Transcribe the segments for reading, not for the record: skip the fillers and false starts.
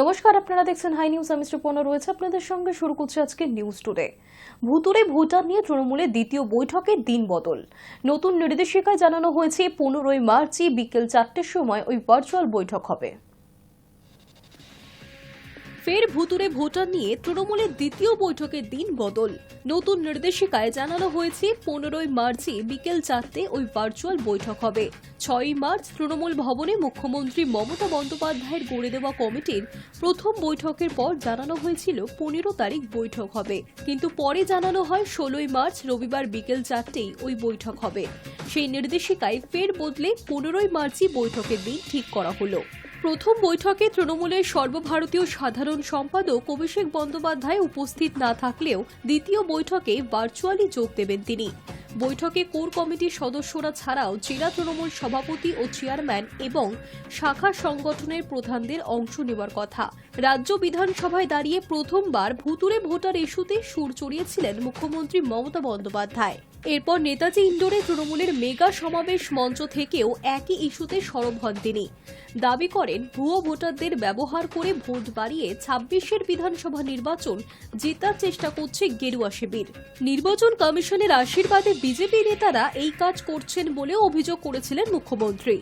নমস্কার, আপনারা দেখছেন হাই নিউজ। আমি শ্রীপর্ণা রয়েছে আপনাদের সঙ্গে। শুরু করছে আজকে নিউজ টুডে। ভুতুড়ে ভোটার নিয়ে তৃণমূলের দ্বিতীয় বৈঠকের দিন বদল। নতুন নির্দেশিকায় জানানো হয়েছে 15ই মার্চই বিকেল 4টের সময় ওই ভার্চুয়াল বৈঠক হবে। ফের ভুতুড়ে ভোটার নিয়ে তৃণমূলের দ্বিতীয় বৈঠকের দিন বদল। নতুন নির্দেশিকায় জানানো হয়েছে 15ই মার্চই বিকেল 4টে ওই ভার্চুয়াল বৈঠক হবে। 6ই মার্চ তৃণমূল ভবনে মুখ্যমন্ত্রী মমতা বন্দ্যোপাধ্যায়ের গড়ে দেওয়া কমিটির প্রথম বৈঠকের পর জানানো হয়েছিল 15 তারিখ বৈঠক হবে, কিন্তু পরে জানানো হয় 16ই মার্চ রবিবার বিকেল 4টেই ওই বৈঠক হবে। সেই নির্দেশিকায় ফের বদলে 15ই মার্চই বৈঠকের দিন ঠিক করা হলো। প্রথম বৈঠকে তৃণমূলের সর্বভারতীয় সাধারণ সম্পাদক অভিষেক বন্দ্যোপাধ্যায় উপস্থিত না থাকলেও দ্বিতীয় বৈঠকে ভার্চুয়ালি যোগ দেবেন তিনি। বৈঠকে কোর কমিটির সদস্যরা ছাড়াও জেলা তৃণমূল সভাপতি ও চেয়ারম্যান এবং শাখা সংগঠনের প্রধানদের অংশ নেওয়ার কথা। রাজ্য বিধানসভায় দাঁড়িয়ে প্রথমবার ভুতুড়ে ভোটার ইস্যুতে সুর চড়িয়েছিলেন মুখ্যমন্ত্রী মমতা বন্দ্যোপাধ্যায়। এরপর নেতাজি ইন্ডোরে তৃণমূলের মেগা সমাবেশ মঞ্চ থেকেও একই ইস্যুতে সরব হন তিনি। দাবি করেন ভুয়ো ভোটারদের ব্যবহার করে ভোট বাড়িয়ে 26এর বিধানসভা নির্বাচন জেতার চেষ্টা করছে গেরুয়া শিবির। নির্বাচন কমিশনের আশীর্বাদে বিজেপি নেতারা এই কাজ করছেন বলেও অভিযোগ করেছিলেন মুখ্যমন্ত্রী।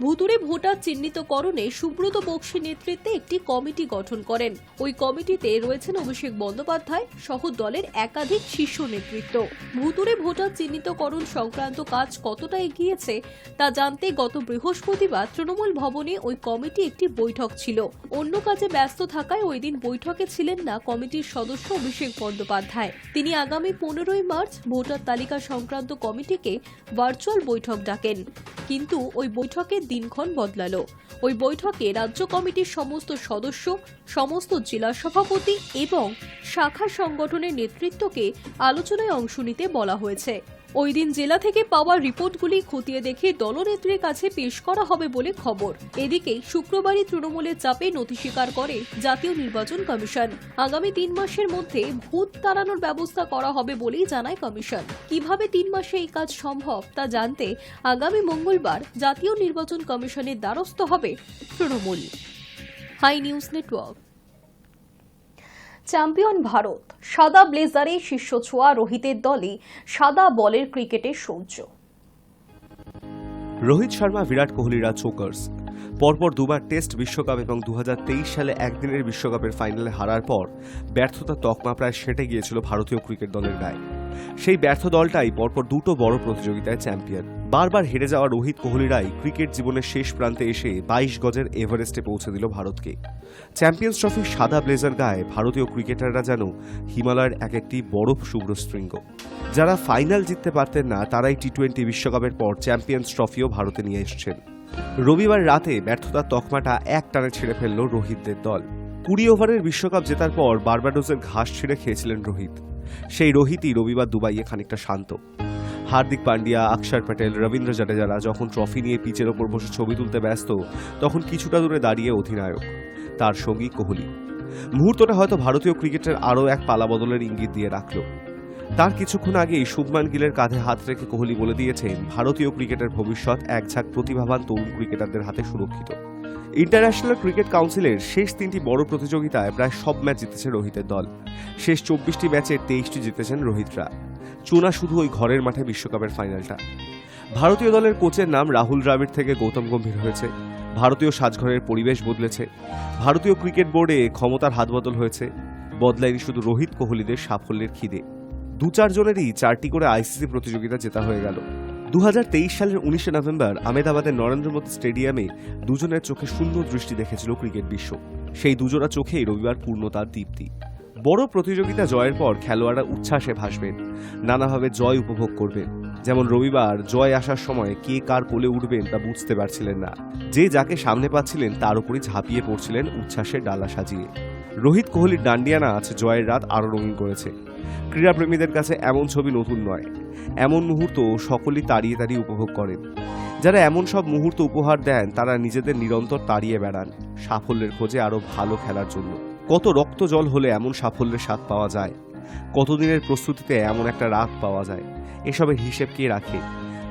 ভুতুড়ে ভোটার চিহ্নিতকরণে সুব্রত বক্সির নেতৃত্বে একটি কমিটি গঠন করেন। ওই কমিটিতে রয়েছেন অভিষেক বন্দ্যোপাধ্যায় সহ দলের একাধিক শীর্ষ নেতৃত্ব। ভুতুড়ে ভোটার চিহ্নিতকরণ সংক্রান্ত কাজ কতটা এগিয়েছে তা জানতে গত বৃহস্পতিবার তৃণমূল ভবনে ওই কমিটি একটি বৈঠক ছিল। অন্য কাজে ব্যস্ত থাকায় ওই দিন বৈঠকে ছিলেন না কমিটির সদস্য অভিষেক বন্দ্যোপাধ্যায়। তিনি আগামী 15ই মার্চ ভোটার তালিকা সংক্রান্ত কমিটিকে ভার্চুয়াল বৈঠক ডাকেন, কিন্তু ওই বৈঠকের দিনক্ষণ বদলালো। ওই বৈঠকে রাজ্য কমিটির সমস্ত সদস্য, সমস্ত জেলা সভাপতি এবং শাখা সংগঠনের নেতৃত্বকে আলোচনায় অংশ নিতে বলা হয়েছে। ওই দিন জেলা থেকে পাওয়া রিপোর্টগুলি খতিয়ে দেখে দলনেত্রীর কাছে পেশ করা হবে বলে খবর। এদিকে শুক্রবারই তৃণমূলের চাপে নথি স্বীকার করে জাতীয় নির্বাচন কমিশন। আগামী 3 মাসের মধ্যে ভূত তাড়ানোর ব্যবস্থা করা হবে বলেই জানায় কমিশন। কিভাবে 3 মাসে এই কাজ সম্ভব তা জানতে আগামী মঙ্গলবার জাতীয় নির্বাচন কমিশনের দ্বারস্থ হবে Trinamool. Hi News Network. Champion Bharat, সাদা ব্লেজারে শীর্ষ ছোঁয়া রোহিতের দলে সাদা বলের ক্রিকেটের সৌর্য। রোহিত শর্মা, বিরাট কোহলিরা চোকার্স। পরপর দুবার টেস্ট বিশ্বকাপ এবং 2023 সালে একদিনের বিশ্বকাপের ফাইনালে হারার পর ব্যর্থতার তকমা প্রায় সেঁটে গিয়েছিল ভারতীয় ক্রিকেট দলের গায়ে। সেই ব্যর্থ দলটাই পরপর দুটো বড় প্রতিযোগিতায় চ্যাম্পিয়ন। বারবার হেরে যাওয়া রোহিত কোহলিরাই ক্রিকেট জীবনের শেষ প্রান্তে এসে 22 গজের এভারেস্টে পৌঁছে দিল ভারতকে। চ্যাম্পিয়ন্স ট্রফির সাদা ব্লেজার গায়ে ভারতীয় ক্রিকেটাররা যেন হিমালয়ের এক একটি বরফ শুভ্র শৃঙ্গ। যারা ফাইনাল জিততে পারতেন না তারাই টি-20 বিশ্বকাপের পর চ্যাম্পিয়ন্স ট্রফিও ভারতে নিয়ে এসছেন। রবিবার রাতে ব্যর্থতার তকমাটা এক টানে ছেড়ে ফেলল রোহিতদের দল। 20 ওভারের বিশ্বকাপ জেতার পর বার্বাডোসের ঘাস ছিঁড়ে খেয়েছিলেন রোহিত। সেই রোহিতই রবিবার দুবাইয়ে খানিকটা শান্ত। হার্দিক পান্ডিয়া, অক্ষর প্যাটেল, রবীন্দ্র জাডেজারা যখন ট্রফি নিয়ে পিচের ওপর বসে ছবি তুলতে ব্যস্ত, তখন কিছুটা দূরে দাঁড়িয়ে অধিনায়ক, তার সঙ্গী কোহলি। মুহূর্তটা হয়তো ভারতীয় ক্রিকেটের আরও এক পালা বদলের ইঙ্গিত দিয়ে রাখল। তার কিছুক্ষণ আগেই শুভমান গিলের কাঁধে হাত রেখে কোহলি বলে দিয়েছেন ভারতীয় ক্রিকেটের ভবিষ্যৎ এক ঝাঁক প্রতিভাবান তরুণ ক্রিকেটারদের হাতে সুরক্ষিত। ইন্টারন্যাশনাল ক্রিকেট কাউন্সিলের শেষ 3টি বড় প্রতিযোগিতায় প্রায় সব ম্যাচ জিতেছে রোহিতের দল। শেষ 24টি ম্যাচে 23টি জিতেছেন রোহিতরা। চুনা শুধু ওই ঘরের মাঠে বিশ্বকাপের ফাইনালটা। ভারতীয় দলের কোচের নাম রাহুল দ্রাবিড় থেকে গৌতম গম্ভীর হয়েছে। ভারতীয় সাজঘরের পরিবেশ বদলেছে। ভারতীয় ক্রিকেট বোর্ডে ক্ষমতার হাতবদল হয়েছে। বদলায়নি শুধু রোহিত কোহলিদের সাফল্যের খিদে। 2-4 জনেরই 4টি করে আইসিসি প্রতিযোগিতা জেতা হয়ে গেল। 2023 সালের 19 নভেম্বর আহমেদাবাদের নরেন্দ্র মোদী স্টেডিয়ামে দুজনের চোখে শূন্য দৃষ্টি দেখেছিল ক্রিকেট বিশ্ব। সেই দুজোড়া চোখেই রবিবার পূর্ণতার দীপ্তি। বড় প্রতিযোগিতা জয়ের পর খেলোয়াড়রা উচ্ছ্বাসে ভাসবেন, নানাভাবে জয় উপভোগ করবেন। যেমন রবিবার জয় আসার সময় কে কার কোলে উঠবেন তা বুঝতে পারছিলেন না। যে যাকে সামনে পাচ্ছিলেন তার উপরই ঝাঁপিয়ে পড়ছিলেন উচ্ছ্বাসের ডালা সাজিয়ে। রোহিত কোহলির ডান্ডিয়া নাচ জয়ের রাত আরও রঙিন করেছে। ক্রীড়াপ্রেমীদের কাছে এমন ছবি নতুন নয়। এমন মুহূর্ত সকলেই তাড়িয়ে তাড়িয়ে উপভোগ করেন। যারা এমন সব মুহূর্ত উপহার দেন তারা নিজেদের নিরন্তর তাড়িয়ে বেড়ান সাফল্যের খোঁজে আরও ভালো খেলার জন্য। কত রক্ত জল হলে এমন সাফল্যের স্বাদ পাওয়া যায়, কতদিনের প্রস্তুতিতে এমন একটা রাত পাওয়া যায়, এসবের হিসেব কে রাখে?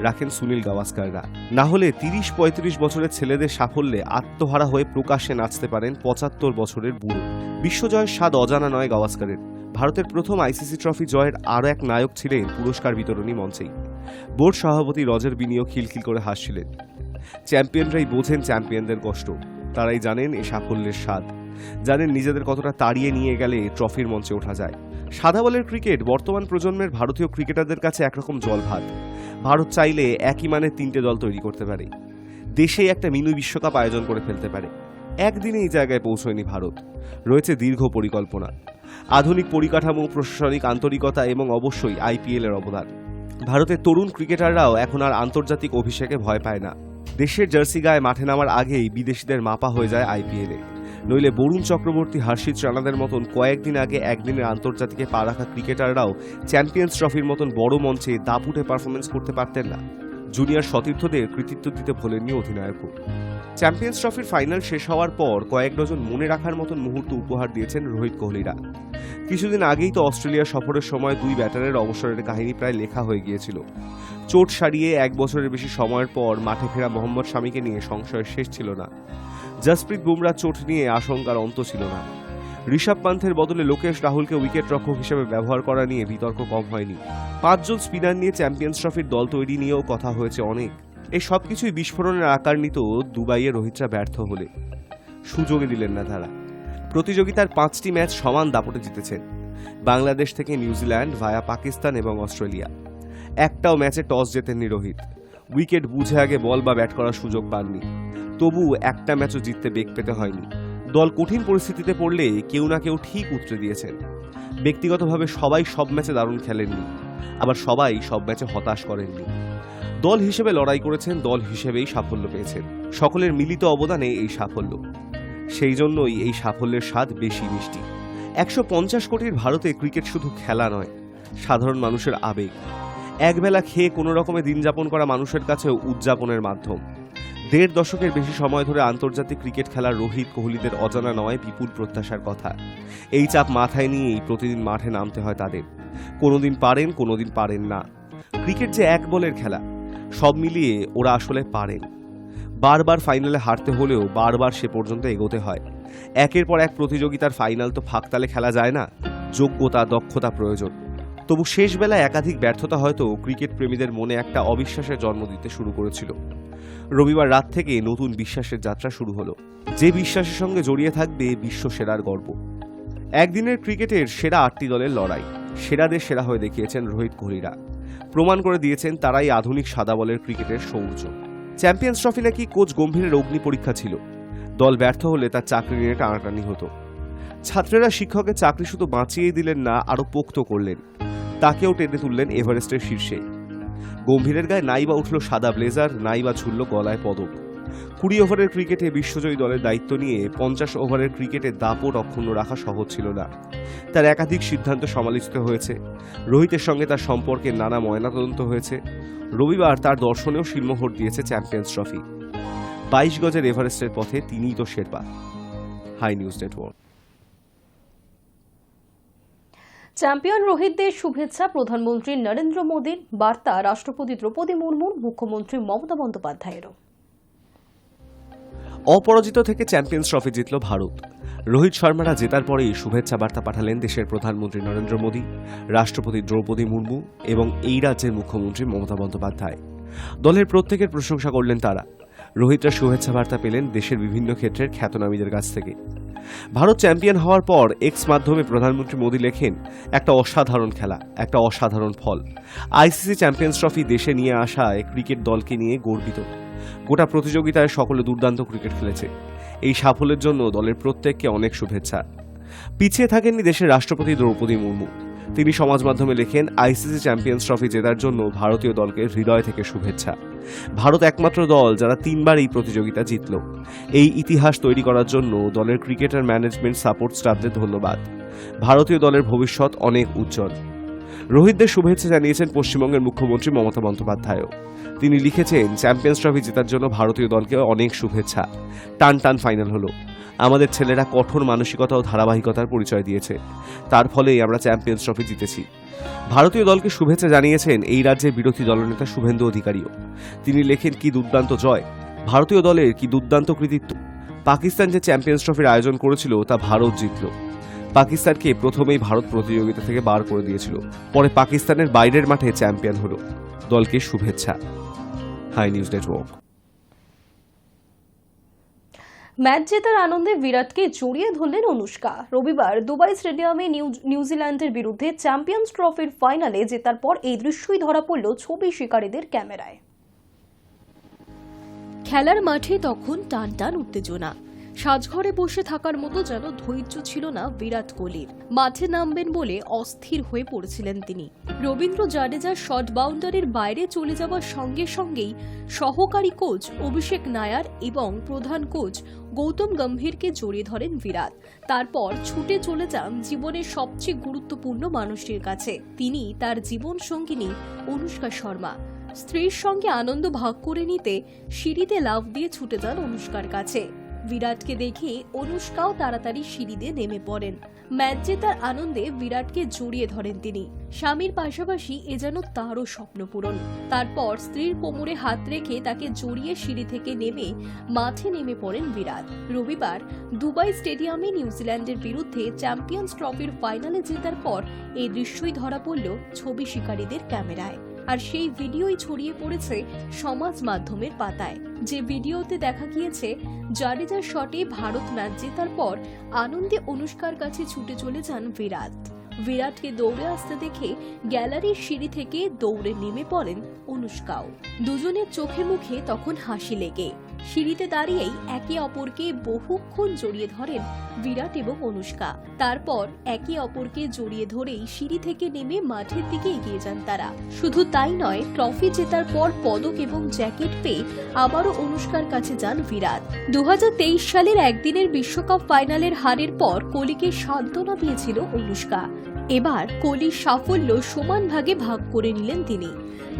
রাখেন সুনীল গাভাস্কাররা। না হলে 30-35 বছরের ছেলেদের সাফল্যে আত্মহারা হয়ে প্রকাশ্যে নাচতে পারেন 75 বছরের বুড়ো। বিশ্বজয়ের স্বাদ অজানা নয় গাভাস্কারের। ভারতের প্রথম আইসিসি ট্রফি জয়ের আরও এক নায়ক ছিলেন পুরস্কার বিতরণী মঞ্চেই। বোর্ড সভাপতি রজার বিনিও খিলখিল করে হাসছিলেন। চ্যাম্পিয়নরাই বোঝেন চ্যাম্পিয়নদের কষ্ট, তারাই জানেন এই সাফল্যের স্বাদ, জানেন নিজেদের কতটা তাড়িয়ে নিয়ে গেলে ট্রফির মঞ্চে ওঠা যায়। সাদা বলের ক্রিকেট বর্তমান প্রজন্মের ভারতীয় ক্রিকেটারদের কাছে একরকম জলভাত। ভারত চাইলে একই মানের 3টে দল তৈরি করতে পারে, দেশেই একটা মিনি বিশ্বকাপ আয়োজন করে ফেলতে পারে। একদিনে এই জায়গায় পৌঁছয়নি ভারত, রয়েছে দীর্ঘ পরিকল্পনা, আধুনিক পরিকাঠামো, প্রশাসনিক আন্তরিকতা এবং অবশ্যই আইপিএল এর অবদান। ভারতের তরুণ ক্রিকেটাররাও এখন আর আন্তর্জাতিক অভিষেকে ভয় পায় না। দেশের জার্সি গায়ে মাঠে নামার আগেই বিদেশিদের মাপা হয়ে যায় আইপিএলে। নইলে বরুণ চক্রবর্তী, হর্ষিত রানাদের মতন কয়েকদিন আগে একদিনের আন্তর্জাতিকে পা রাখা ক্রিকেটাররাও চ্যাম্পিয়ন্স ট্রফির মতন বড় মঞ্চে দাপুটে পারফরমেন্স করতে পারতেন না। জুনিয়র সতীর্থদের কৃতিত্ব দিতে ভোলেননি অধিনায়কও। চ্যাম্পিয়ন্স ট্রফির ফাইনাল শেষ হওয়ার পর কয়েক ডজন মনে রাখার মতন মুহূর্ত উপহার দিয়েছেন রোহিত কোহলিরা। কিছুদিন আগেই তো অস্ট্রেলিয়া সফরের সময় দুই ব্যাটারের অবসরের কাহিনী প্রায় লেখা হয়ে গিয়েছিল। চোট সারিয়ে 1 বছরের বেশি সময়ের পর মাঠে ফেরা মোহাম্মদ শামিকে নিয়ে সংশয়ের শেষ ছিল না। জসপ্রীত বুমরাহ চোট নিয়ে আশঙ্কার অন্ত ছিল না। ঋষভ পান্থের বদলে লোকেশ রাহুলকে উইকেট রক্ষক হিসেবে ব্যবহার করা নিয়ে বিতর্ক কম হয়নি। 5 জন স্পিনার নিয়ে চ্যাম্পিয়ন্স ট্রফির দল তৈরি নিয়েও কথা হয়েছে অনেক। এই সব কিছুই বিস্ফোরণের আকার নিত দুবাইয়ে রোহিতরা ব্যর্থ হলে। সুযোগে দিলেন না তারা। প্রতিযোগিতার 5টি ম্যাচ সমান দাপটে জিতেছেন, বাংলাদেশ থেকে নিউজিল্যান্ড ভায়া পাকিস্তান এবং অস্ট্রেলিয়া। একটাও ম্যাচে টস জেতেননি রোহিত, উইকেট বুঝে আগে বল বা ব্যাট করার সুযোগ পাননি। তবু একটা ম্যাচও জিততে বেগ পেতে হয়নি। দল কঠিন পরিস্থিতিতে পড়লে কেউ না কেউ ঠিক উতরে দিয়েছেন। ব্যক্তিগতভাবে সবাই সব ম্যাচে দারুণ খেলেননি, আবার সবাই সব ম্যাচে হতাশ করেননি। দল হিসেবে লড়াই করেছেন, দল হিসেবেই সাফল্য পেয়েছেন। সকলের মিলিত অবদানে এই সাফল্য। সেই জন্যই এই সাফল্যের স্বাদ বেশি মিষ্টি। 150 কোটির ভারতে ক্রিকেট শুধু খেলা নয়, সাধারণ মানুষের আবেগ। একবেলা খেয়ে কোনো রকমে দিন যাপন করা মানুষের কাছেও উদযাপনের মাধ্যম। 1.5 দশকের বেশি সময় ধরে আন্তর্জাতিক ক্রিকেট খেলার রোহিত কোহলিদের অজানা নয় বিপুল প্রত্যাশার কথা। এই চাপ মাথায় নিয়েই প্রতিদিন মাঠে নামতে হয় তাদের। কোনোদিন পারেন, কোনোদিন পারেন না। ক্রিকেট যে এক বলের খেলা, সব মিলিয়ে ওরা আসলে পারেন। বারবার ফাইনালে হারতে হলেও বারবার সে পর্যন্ত এগোতে হয়। একের পর এক প্রতিযোগিতার ফাইনাল তো ফাঁকতালে খেলা যায় না, যোগ্যতা, দক্ষতা প্রয়োজন। তবু শেষ বেলায় একাধিক ব্যর্থতা হয়তো ক্রিকেট প্রেমীদের মনে একটা অবিশ্বাসের জন্ম দিতে শুরু করেছিল। রবিবার রাত থেকে নতুন বিশ্বাসের যাত্রা শুরু হলো, যে বিশ্বাসের সঙ্গে জড়িয়ে থাকবে বিশ্ব সেরার গর্ব। একদিনের ক্রিকেটের সেরা 8টি দলের লড়াই, সেরাদের সেরা হয়ে দেখিয়েছেন রোহিত কোহলিরা। প্রমাণ করে দিয়েছেন তারাই আধুনিক সাদা বলের ক্রিকেটের সৌর্য। চ্যাম্পিয়ন্স ট্রফি নাকি কোচ গম্ভীরের অগ্নি পরীক্ষা ছিল। দল ব্যর্থ হলে তার চাকরি নিয়ে টানাটানি হতো। ছাত্রেরা শিক্ষকের চাকরি শুধু বাঁচিয়ে দিলেন না, আরও পোক্ত করলেন। তাকেও টেনে তুললেন এভারেস্টের শীর্ষে। গম্ভীরের গায়ে নাইবা উঠল সাদা ব্লেজার, নাইবা ঝুলল গলায় পদক। 20 ওভারের ক্রিকেটে বিশ্বজয়ী দলের দায়িত্ব নিয়ে 50 ওভারের ক্রিকেটে দাপট অক্ষুণ্ণ রাখা সহজ ছিল না। তার একাধিক সিদ্ধান্ত সমালোচিত হয়েছে। রোহিতের সঙ্গে তার সম্পর্কে নানা ময়নাতদন্ত হয়েছে। রবিবার তার দর্শনেও শিলমোহর দিয়েছে চ্যাম্পিয়ন্স ট্রফি। 22 গজের এভারেস্টের পথে তিনিই তো Sherpa. Hi News Network. Champion রোহিতদের শুভেচ্ছা প্রধানমন্ত্রী নরেন্দ্র মোদীর, বার্তা রাষ্ট্রপতি দ্রৌপদী মুর্মুর, মুখ্যমন্ত্রী মমতা বন্দ্যোপাধ্যায়েরও। অপরাজিত থেকে চ্যাম্পিয়ন্স ট্রফি জিতল ভারত। রোহিত শর্মারা জেতার পরেই শুভেচ্ছা বার্তা পাঠালেন দেশের প্রধানমন্ত্রী নরেন্দ্র মোদী, রাষ্ট্রপতি দ্রৌপদী মুর্মু এবং এই রাজ্যের মুখ্যমন্ত্রী মমতা বন্দ্যোপাধ্যায়। দলের প্রত্যেকের প্রশংসা করলেন তারা। রোহিতরা শুভেচ্ছা বার্তা পেলেন দেশের বিভিন্ন ক্ষেত্রের খ্যাতনামীদের কাছ থেকে। ভারত চ্যাম্পিয়ন হওয়ার পর এক্স মাধ্যমে প্রধানমন্ত্রী মোদী লেখেন, একটা অসাধারণ খেলা, একটা অসাধারণ ফল। আইসিসি চ্যাম্পিয়ন্স ট্রফি দেশে নিয়ে আসায় ক্রিকেট দলকে নিয়ে গর্বিত। গোটা প্রতিযোগিতায় সকলে দুর্দান্ত ক্রিকেট খেলেছে। এই সাফল্যের জন্য দলের প্রত্যেককে অনেক শুভেচ্ছা। পিছিয়ে থাকেননি দেশের রাষ্ট্রপতি দ্রৌপদী মুর্মু। তিনি সমাজ মাধ্যমে লেখেন, আইসিসি চ্যাম্পিয়ন্স ট্রফি জেতার জন্য ভারতীয় দলকে হৃদয় থেকে শুভেচ্ছা। ভারত একমাত্র দল যারা 3বার এই প্রতিযোগিতা জিতল। এই ইতিহাস তৈরি করার জন্য দলের ক্রিকেটার, ম্যানেজমেন্ট, সাপোর্ট স্টাফদের ধন্যবাদ। ভারতীয় দলের ভবিষ্যৎ অনেক উজ্জ্বল। রোহিতদের শুভেচ্ছা জানিয়েছেন পশ্চিমবঙ্গের মুখ্যমন্ত্রী মমতা বন্দ্যোপাধ্যায়ও। তিনি লিখেছেন, চ্যাম্পিয়ন্স ট্রফি জেতার জন্য ভারতীয় দলকে অনেক শুভেচ্ছা। টান টান ফাইনাল হলো। আমাদের ছেলেরা কঠোর মানসিকতা ও ধারাবাহিকতার পরিচয় দিয়েছে, তার ফলেই আমরা চ্যাম্পিয়ন্স ট্রফি জিতেছি। ভারতীয় দলকে শুভেচ্ছা জানিয়েছেন এই রাজ্যের বিরোধী দলনেতা শুভেন্দু অধিকারীও। তিনি লেখেন, কি দুর্দান্ত জয়, ভারতীয় দলের কি দুর্দান্ত কৃতিত্ব। পাকিস্তান যে চ্যাম্পিয়ন্স ট্রফির আয়োজন করেছিল তা ভারত জিতল। পাকিস্তানকে প্রথমেই ভারত প্রতিযোগিতা থেকে বার করে দিয়েছিল, পরে পাকিস্তানের বাইরের মাঠে চ্যাম্পিয়ন হলো। দলকে শুভেচ্ছা। High News network. ম্যাচ জেতার আনন্দে বিরাটকে জড়িয়ে ধরলেন অনুষ্কা। রবিবার দুবাই স্টেডিয়ামে নিউজিল্যান্ডের বিরুদ্ধে চ্যাম্পিয়ন্স ট্রফির ফাইনালে জেতার পর এই দৃশ্যই ধরা পড়ল ছবি শিকারীদের ক্যামেরায়। খেলার মাঠে তখন টান টান উত্তেজনা। সাজঘরে বসে থাকার মতো যেন ধৈর্য ছিল না বিরাট কোহলির। মাঠে নামবেন বলে অস্থির হয়ে পড়েছিলেন তিনি। রবীন্দ্র জাডেজার শর্ট বাউন্ডারির বাইরে চলে যাওয়ার সঙ্গে সঙ্গেই সহকারী কোচ অভিষেক নায়ার এবং প্রধান কোচ গৌতম গম্ভীরকে জড়িয়ে ধরেন বিরাট। তারপর ছুটে চলে যান জীবনের সবচেয়ে গুরুত্বপূর্ণ মানুষটির কাছে। তিনি তার জীবন সঙ্গিনী অনুষ্কা শর্মা। স্ত্রীর সঙ্গে আনন্দ ভাগ করে নিতে সিঁড়িতে লাফ দিয়ে ছুটে যান অনুষ্কার কাছে। বিরাটকে দেখে অনুষ্কাও তাড়াতাড়ি সিঁড়িতে নেমে পড়েন। ম্যাচ জেতার আনন্দে বিরাটকে জড়িয়ে ধরেন তিনি। স্বামীর পাশাপাশি এ যেন তারও স্বপ্ন পূরণ। তারপর স্ত্রীর কোমরে হাত রেখে তাকে জড়িয়ে সিঁড়ি থেকে নেমে মাঠে নেমে পড়েন বিরাট। রবিবার দুবাই স্টেডিয়ামে নিউজিল্যান্ডের বিরুদ্ধে চ্যাম্পিয়ন্স ট্রফির ফাইনালে জেতার পর এই দৃশ্যই ধরা পড়ল ছবি শিকারীদের ক্যামেরায়। আর সেই ভিডিওই ছড়িয়ে পড়েছে সমাজ মাধ্যমের পাতায়। যে ভিডিওতে দেখা গিয়েছে জাডেজার শটে ভারত ম্যাচ জেতার পর আনন্দে অনুষ্কার কাছে ছুটে চলে যান বিরাট। বিরাটকে দৌড়ে আসতে দেখে গ্যালারির সিঁড়ি থেকে দৌড়ে নেমে পড়েন অনুষ্কাও। দুজনের চোখে মুখে তখন হাসি লেগে সিঁড়িতে দাঁড়িয়েই একে অপরকে বহুক্ষণ জড়িয়ে ধরেন বিরাট এবং অনুষ্কা। তারপর একে অপরকে জড়িয়ে ধরেই সিঁড়ি থেকে নেমে মাঠের দিকে এগিয়ে যান তারা। শুধু তাই নয়, ট্রফি জেতার পর পদক এবং জ্যাকেট পেয়ে আবারও অনুষ্কার কাছে যান বিরাট। 2023 সালের একদিনের বিশ্বকাপ ফাইনালের হারের পর কোহলিকে সান্ত্বনা দিয়েছিল অনুষ্কা। এবার কোহলির সাফল্য সমান ভাগে ভাগ করে নিলেন তিনি।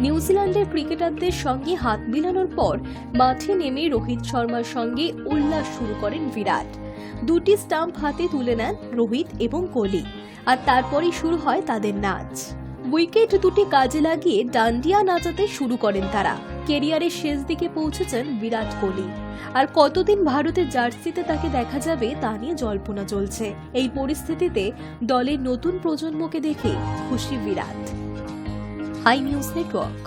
নিউজিল্যান্ডের ক্রিকেটারদের সঙ্গে হাত মিলানোর পর মাঠে নেমে রোহিত শর্মার সঙ্গে উল্লাস শুরু করেন বিরাট। দুটি স্টাম্প হাতে তুলে নেন রোহিত এবং কোহলি, আর তারপরেই শুরু হয় তাদের নাচ। উইকেট দুটি কাজে লাগিয়ে ডান্ডিয়া নাচাতে শুরু করেন তারা। কেরিয়ারের শেষ দিকে পৌঁছেছেন বিরাট কোহলি। আর কতদিন ভারতের জার্সিতে তাকে দেখা যাবে তা নিয়ে জল্পনা চলছে। এই পরিস্থিতিতে দলের নতুন প্রজন্মকে দেখে খুশি Virat. Hi News Network.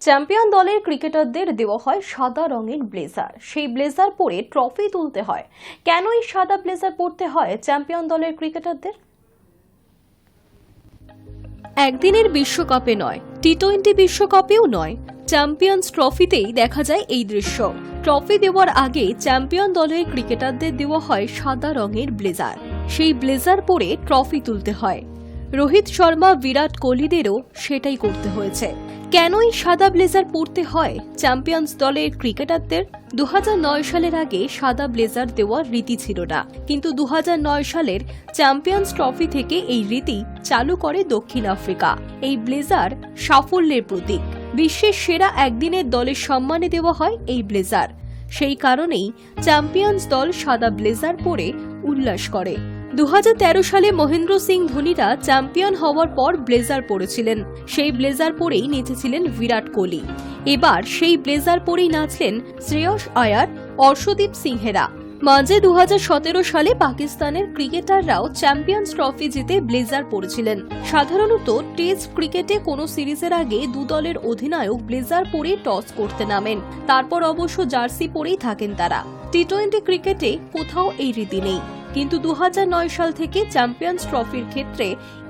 Champion দলের ক্রিকেটারদের দেওয়া হয় সাদা রঙের ব্লেজার। সেই ব্লেজার পরে ট্রফি তুলতে হয়। কেন এই সাদা ব্লেজার পরতে হয় চ্যাম্পিয়ন দলের ক্রিকেটারদের? একদিনের বিশ্বকাপে নয়, টি-20 বিশ্বকাপেও নয়, চ্যাম্পিয়ন্স ট্রফিতেই দেখা যায় এই দৃশ্য। ট্রফি দেওয়ার আগে চ্যাম্পিয়ন দলের ক্রিকেটারদের দেওয়া হয় সাদা রঙের ব্লেজার। সেই ব্লেজার পরে ট্রফি তুলতে হয়। রোহিত শর্মা, বিরাট কোহলিদেরও সেটাই করতে হয়েছে। কেনই সাদা ব্লেজার পরতে হয় চ্যাম্পিয়ন্স দলের ক্রিকেটারদের? 2009 সালের আগে সাদা ব্লেজার দেওয়ার রীতি ছিল না, কিন্তু 2009 সালের চ্যাম্পিয়ন্স ট্রফি থেকে এই রীতি চালু করে দক্ষিণ আফ্রিকা। এই ব্লেজার সাফল্যের প্রতীক। বিশ্বের সেরা একদিনের দলের সম্মানে দেওয়া হয় এই ব্লেজার। সেই কারণেই চ্যাম্পিয়ন্স দল সাদা ব্লেজার পরে উল্লাস করে। 2013 সালে মহেন্দ্র সিং ধোনিরা চ্যাম্পিয়ন হওয়ার পর ব্লেজার পরেছিলেন। সেই ব্লেজার পরেই নেচেছিলেন বিরাট কোহলি। এবার সেই ব্লেজার পরেই নাচলেন শ্রেয়স আয়ার, অর্শদীপ সিংহেরা। মাঝে 2017 সালে পাকিস্তানের ক্রিকেটাররাও চ্যাম্পিয়ন্স ট্রফি জিতে ব্লেজার পরেছিলেন। সাধারণত টেস্ট ক্রিকেটে কোনো সিরিজের আগে দু দলের অধিনায়ক ব্লেজার পরে টস করতে নামেন, তারপর অবশ্য জার্সি পরেই থাকেন তারা। টি-20 ক্রিকেটে কোথাও এই রীতি নেই, কিন্তু 2009 সাল থেকে চ্যাম্পিয়ন্স ট্রফির ক্ষেত্রে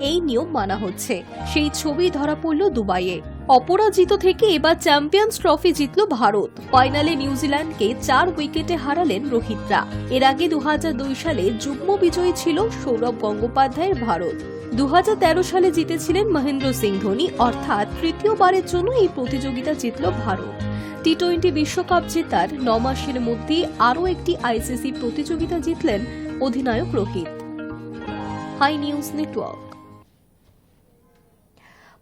এই নিয়ম মানা হচ্ছে। সেই ছবি ধরা পড়ল দুবাইয়ে। অপরাজিত থেকে এবার চ্যাম্পিয়ন্স ট্রফি জিতল ভারত। ফাইনালে নিউজিল্যান্ডকে 4 উইকেটে হারালেন রোহিতরা। এর আগে 2002 সালে যুগ্ম বিজয়ী ছিল সৌরভ গঙ্গোপাধ্যায়ের ভারত। 2013 সালে জিতেছিলেন মহেন্দ্র সিং ধোনি, অর্থাৎ তৃতীয়বারের জন্য এই প্রতিযোগিতা জিতল ভারত। টি-20 বিশ্বকাপ জেতার 9 মাসের মধ্যে আরও একটি আইসিসি প্রতিযোগিতা জিতলেন অধিনায়ক রোহিত। High News network.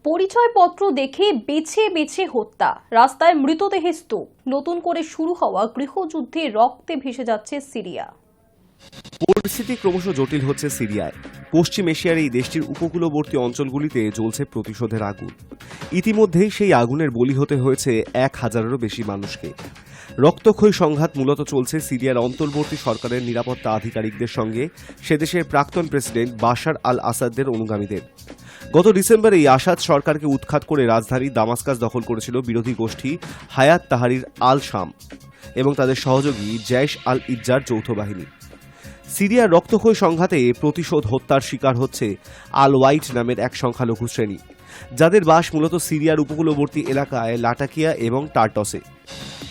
পরিচয়পত্র দেখে বেছে বেছে হত্যা, রাস্তায় মৃতদেহের স্তূপ, নতুন করে শুরু হওয়া গৃহযুদ্ধে রক্তে ভেসে যাচ্ছে সিরিয়া। পরিস্থিতি ক্রমশ জটিল হচ্ছে সিরিয়ায়। পশ্চিম এশিয়ার এই দেশটির উপকূলবর্তী অঞ্চলগুলিতে জ্বলছে প্রতিশোধের আগুন। ইতিমধ্যেই সেই আগুনের বলি হতে হয়েছে 1000-এরও বেশি মানুষকে। রক্তক্ষয়ী সংঘাত মূলত চলছে সিরিয়ার অন্তর্বর্তী সরকারের নিরাপত্তা আধিকারিকদের সঙ্গে সেদেশের প্রাক্তন প্রেসিডেন্ট বাশার আল আসাদের অনুগামীদের। গত ডিসেম্বরেই আসাদ সরকারকে উৎখাত করে রাজধানী দামাস্কাস দখল করেছিল বিরোধী গোষ্ঠী হায়াত তাহরির আল শাম এবং তাদের সহযোগী জৈশ আল ইজ্জার যৌথ বাহিনী। সিরিয়ার রক্তক্ষয়ী সংঘাতে প্রতিশোধ হত্যার শিকার হচ্ছে আল ওয়াইট নামের এক সংখ্যালঘু শ্রেণী, যাদের বাস মূলত সিরিয়ার উপকূলবর্তী এলাকায় লাটাকিয়া এবং টার্টসে।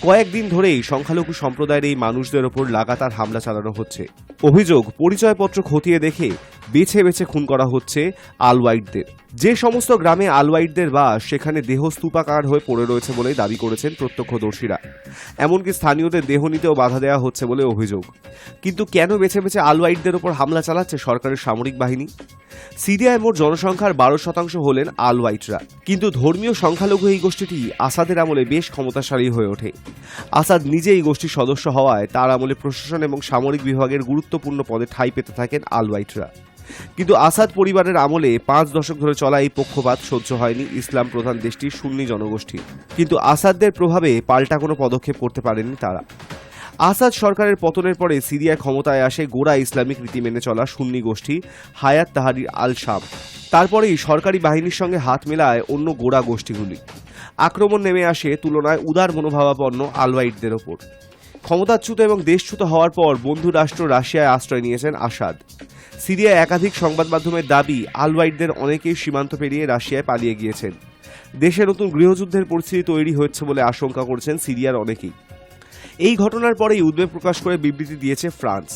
কয়েকদিন ধরেই সংখ্যালঘু সম্প্রদায়ের এই মানুষদের ওপর লাগাতার হামলা চালানো হচ্ছে। অভিযোগ, পরিচয়পত্র খতিয়ে দেখে বেছে বেছে খুন করা হচ্ছে আলওয়াইটদের। যে সমস্ত গ্রামে আলওয়াইটদের বাস, সেখানে দেহ স্তূপাকার হয়ে পড়ে রয়েছে বলে দাবি করেছেন প্রত্যক্ষদর্শীরা। এমনকি স্থানীয়দের দেহ নিতেও বাধা দেওয়া হচ্ছে বলে অভিযোগ। কিন্তু কেন বেছে বেছে আলওয়াইটদের ওপর হামলা চালাচ্ছে সরকারের সামরিক বাহিনী? সিরিয়ায় মোট জনসংখ্যার 12% হলেন আলওয়াইটরা, কিন্তু ধর্মীয় সংখ্যালঘু এই গোষ্ঠীটি আসাদের আমলে বেশ ক্ষমতাশালী হয়ে ওঠে। আসাদ নিজে এই গোষ্ঠীর সদস্য হওয়ায় তার আমলে প্রশাসন এবং সামরিক বিভাগের গুরুত্বপূর্ণ পদে ঠাঁই পেতে থাকেন আলওয়াইটরা। কিন্তু আসাদ পরিবারের আমলে 5 দশক ধরে চলা এই পক্ষপাত সহ্য হয়নি ইসলাম প্রধান দেশটির সুন্নি জনগোষ্ঠী। কিন্তু আসাদদের প্রভাবে পাল্টা কোনো পদক্ষেপ করতে পারেনি তারা। আসাদ সরকারের পতনের পরে সিরিয়ায় ক্ষমতায় আসে গোড়া ইসলামিক রীতি মেনে চলা সুন্নি গোষ্ঠী হায়াত তাহরির আল শাম। তারপরেই সরকারি বাহিনীর সঙ্গে হাত মেলায় অন্য গোড়া গোষ্ঠীগুলি। আক্রমণ নেমে আসে তুলনায় উদার মনোভাবাপন্ন আলওয়াইটদের ওপর। ক্ষমতাচ্যুত এবং দেশচ্যুত হওয়ার পর বন্ধু রাষ্ট্র রাশিয়ায় আশ্রয় নিয়েছেন আসাদ। সিরিয়ায় একাধিক সংবাদ মাধ্যমের দাবি, আলওয়াইটদের অনেকেই সীমান্ত পেরিয়ে রাশিয়ায় পালিয়ে গিয়েছেন। দেশে নতুন গৃহযুদ্ধের পরিস্থিতি তৈরি হচ্ছে বলে আশঙ্কা করছেন সিরিয়ার অনেকেই। এই ঘটনার পরেই উদ্বেগ প্রকাশ করে বিবৃতি দিয়েছে ফ্রান্স।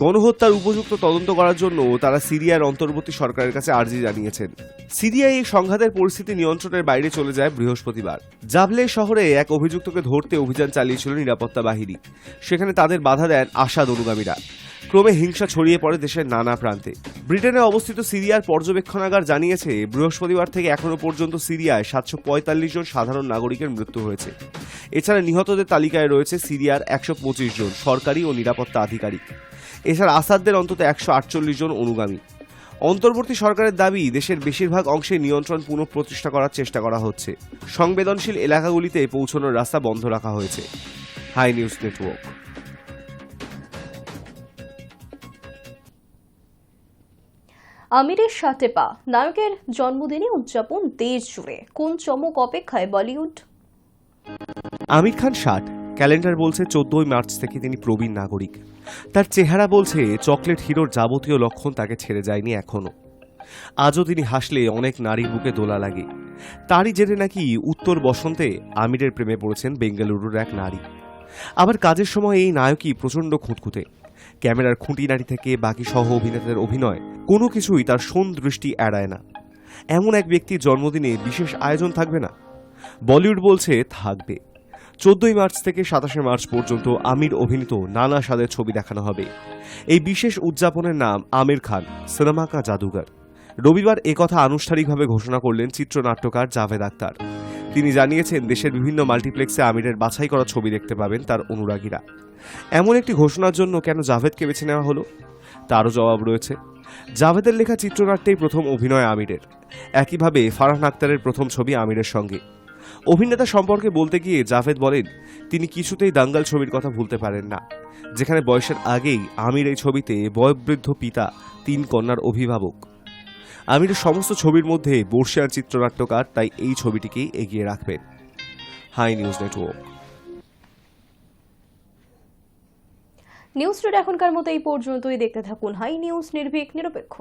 গণহত্যার উপযুক্ত তদন্ত করার জন্য তারা সিরিয়ার অন্তর্বর্তী সরকারের কাছে আর্জি জানিয়েছেন। সিরিয়ায় এই সংঘাতের পরিস্থিতি নিয়ন্ত্রণের বাইরে চলে যায় বৃহস্পতিবার। জাবলে শহরে এক অভিযুক্তকে ধরতে অভিযান চালিয়েছিল নিরাপত্তা বাহিনী। সেখানে তাদের বাধা দেন আসাদ অনুগামীরা। ক্রমে হিংসা ছড়িয়ে পড়ে দেশের নানা প্রান্তে। ব্রিটেনে অবস্থিত সিরিয়ার পর্যবেক্ষণাগার জানিয়েছে, বৃহস্পতিবার থেকে এখনো পর্যন্ত সিরিয়ায় 745 জন সাধারণ নাগরিকের মৃত্যু হয়েছে। এছাড়া নিহতদের তালিকায় রয়েছে সিরিয়ার 125 জন সরকারি ও নিরাপত্তা আধিকারিক। এছাড়া আসাদদের অন্তত 148 জন অনুগামী। অন্তর্বর্তী সরকারের দাবি, দেশের বেশিরভাগ অংশে নিয়ন্ত্রণ পুনঃপ্রতিষ্ঠা করার চেষ্টা করা হচ্ছে। সংবেদনশীল এলাকাগুলিতে পৌঁছানোর রাস্তা বন্ধ রাখা হয়েছে। Hi News Network. আমিরের সাথে পা, নায়কের জন্মদিনে উদযাপন দেশ জুড়ে। কোন চমক অপেক্ষায় বলিউড? আমির খান 60, ক্যালেন্ডার বলছে 14 মার্চ থেকে তিনি প্রবীণ নাগরিক। তার চেহারা বলছে চকলেট হিরোর যাবতীয় লক্ষণ তাকে ছেড়ে যায়নি এখনো। আজও তিনি হাসলে অনেক নারীর বুকে দোলা লাগে। তারই জেরে নাকি উত্তর বসন্তে আমিরের প্রেমে পড়েছেন বেঙ্গালুরুর এক নারী। আবার কাজের সময় এই নায়কই প্রচণ্ড খুঁতখুঁতে। ক্যামেরার খুঁটিনাটি থেকে বাকি সহ অভিনেতাদের অভিনয়, কোনো কিছুই তার শোন দৃষ্টি এড়ায় না। এমন এক ব্যক্তির জন্মদিনে বিশেষ আয়োজন থাকবে না? বলিউড বলছে থাকবে। 14 মার্চ থেকে 27 মার্চ পর্যন্ত আমির অভিনীত নানা স্বাদের ছবি দেখানো হবে। এই বিশেষ উদযাপনের নাম আমির খান সিনেমা কা জাদুঘর। রবিবার একথা আনুষ্ঠানিকভাবে ঘোষণা করলেন চিত্রনাট্যকার জাভেদ আখতার। তিনি জানিয়েছেন, দেশের বিভিন্ন মাল্টিপ্লেক্সে আমিরের বাছাই করা ছবি দেখতে পাবেন তার অনুরাগীরা। এমন একটি ঘোষণার জন্য কেন জাভেদকে বেছে নেওয়া হলো, তারও জবাব রয়েছে। জাভেদের লেখা চিত্রনাট্যেই প্রথম অভিনয় আমিরের। একইভাবে ফারহান আখতারের প্রথম ছবি আমিরের সঙ্গে। অভিনেতা সম্পর্কে বলতে গিয়ে জাভেদ বলেন, তিনি কিছুতেই দাঙ্গাল ছবির কথা ভুলতে পারেন না, যেখানে বয়সের আগেই আমির এই ছবিতে বয়োবৃদ্ধ পিতা, 3 কন্যার অভিভাবক। আমিরের সমস্ত ছবির মধ্যে বর্ষিয়ান চিত্রনাট্যকার তাই এই ছবিটিকেই এগিয়ে রাখবেন। Hi News Network. News Today এখনকার মতো এই পর্যন্তই। দেখতে থাকুন হাই নিউজ, নির্ভীক নিরপেক্ষ।